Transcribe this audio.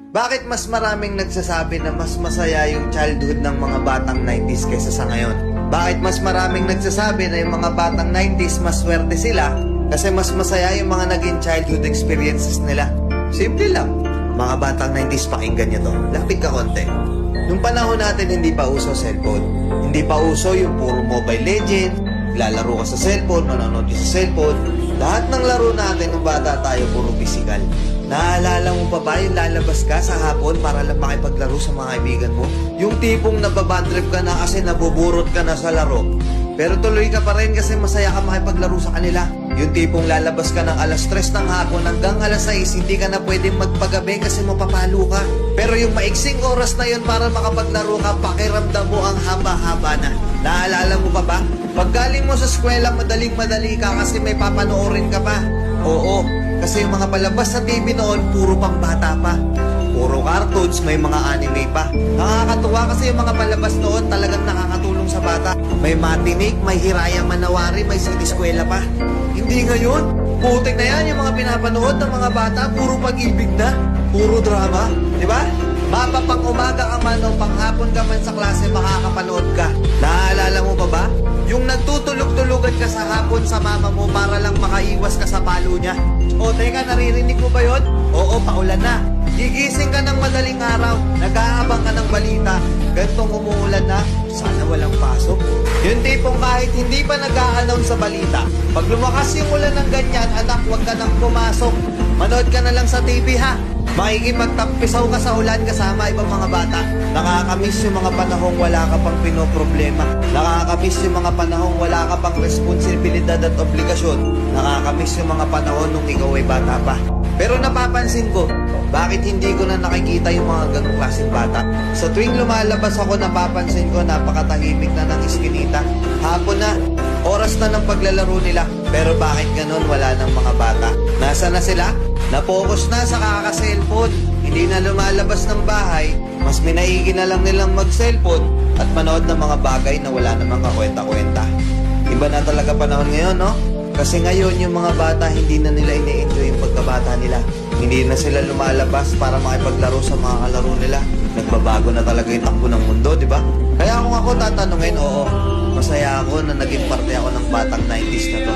Bakit mas maraming nagsasabi na mas masaya yung childhood ng mga batang 90s kaysa sa ngayon? Bakit mas maraming nagsasabi na yung mga batang 90s mas swerte sila kasi mas masaya yung mga naging childhood experiences nila? Simple lang. Mga batang 90s, pakinggan nyo to. Lapit ka konti. Nung panahon natin, hindi pa uso cellphone. Hindi pa uso yung puro Mobile Legend, lalaro ka sa cellphone, manonood ka sa cellphone. Lahat ng laro natin nung bata tayo, puro physical. Naalala mo pa ba yung lalabas ka sa hapon para lang makipaglaro sa mga kaibigan mo? Yung tipong nababadrip ka na kasi nabuburot ka na sa laro. Pero tuloy ka pa rin kasi masaya ka makipaglaro sa kanila. Yung tipong lalabas ka ng alas 3 ng hapon hanggang alas 6, hindi ka na pwedeng magpagabi kasi mapapalo ka. Pero yung maiksing oras na yun para makapaglaro ka, pakiramdam mo ang haba-haba na. Naalala mo pa ba? Pag galing mo sa eskwela, madaling-madali ka kasi may papanoorin ka pa. Oo, kasi yung mga palabas sa TV noon, puro pang bata pa. Puro cartoons, may mga anime pa. Nakakatuwa kasi yung mga palabas noon talagang nakakatulong sa bata. May matinik, may Hiraya Manawari, may siniskwela pa. Hindi ngayon. Putik na yan yung mga pinapanood ng mga bata. Puro pag-ibig na. Puro drama. Di ba? Mapapang umaga ka man o panghapon ka man sa klase, makakapanood ka. Naalala mo pa ba? Yung nagtutulog-tulugan ka sa hapon sa mama mo para lang makaiwas ka sa palo niya. O teka, naririnig mo ba yun? Oo, paulan na. Gigising ka ng madaling araw, nag-aabang ka ng balita, gantong umuulan na, sana walang pasok. Yung tipong kahit hindi pa nag-a-announce sa balita, pag lumakas yung ulan ng ganyan, anak, huwag ka nang pumasok. Manood ka na lang sa TV ha. Makikipagtampisaw ka sa ulan kasama ibang mga bata. Nakakamiss yung mga panahong wala ka pang pinoproblema. Nakakamiss yung mga panahong wala ka pang responsibilidad at obligasyon. Nakakamiss yung mga panahon nung ikaw ay bata pa. Pero napapansin ko, bakit hindi ko na nakikita yung mga ganong klaseng bata? Sa tuwing lumalabas ako, napapansin ko napakatahimik na ng iskinita. Hapon na, oras na ng paglalaro nila. Pero bakit ganon wala ng mga bata? Nasa na sila? Na-focus na sa kaka-cellphone. Hindi na lumalabas ng bahay. Mas minaigi na lang nilang mag-cellphone at manood ng mga bagay na wala namang kakwenta-kwenta. Iba na talaga panahon ngayon, no? Kasi ngayon yung mga bata hindi na nila ine-enjoy yung pagkabata nila. Hindi na sila lumalabas para makipaglaro sa mga kalaro nila. Nagbabago na talaga yung takbo ng mundo, di ba? Kaya kung ako tatanungin, oo, masaya ako na naging parte ako ng batang 90s na to.